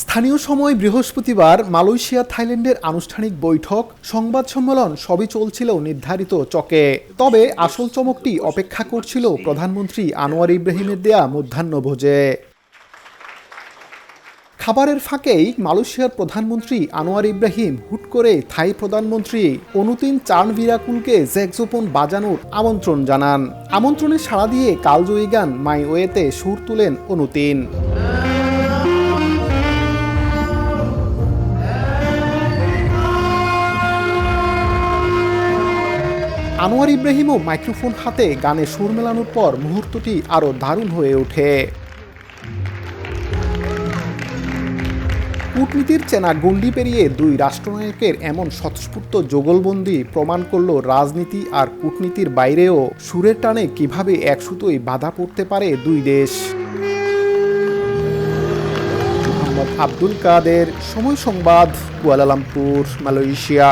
স্থানীয় সময় বৃহস্পতিবার মালয়েশিয়া থাইল্যান্ডের আনুষ্ঠানিক বৈঠক সংবাদ সম্মেলন সবই চলছিল নির্ধারিত চকে। তবে আসল চমকটি অপেক্ষা করছিল প্রধানমন্ত্রী আনোয়ার ইব্রাহিমের দেয়া মধ্যাহ্নভোজে। খাবারের ফাঁকেই মালয়েশিয়ার প্রধানমন্ত্রী আনোয়ার ইব্রাহিম হুট করে থাই প্রধানমন্ত্রী অনুতিন চার্নভিরাকুলকে স্যাক্সোফোন বাজানোর আমন্ত্রণ জানান। আমন্ত্রণে সাড়া দিয়ে কালজয়ী গান মাই ওয়েতে সুর তুলেন অনুতিন। আনোয়ার ইব্রাহিমও মাইক্রোফোন হাতে গানে সুর মেলানোর পর মুহূর্তটি আরও দারুণ হয়ে ওঠে। কূটনীতির চেনা গণ্ডি পেরিয়ে দুই রাষ্ট্রনায়কের এমন স্বতঃস্ফূর্ত যুগলবন্দি প্রমাণ করল রাজনীতি আর কূটনীতির বাইরেও সুরের টানে কিভাবে এক সুতোয় বাধা পড়তে পারে দুই দেশ। মোহাম্মদ আব্দুল কাদের, সময় সংবাদ, কুয়ালালামপুর, মালয়েশিয়া।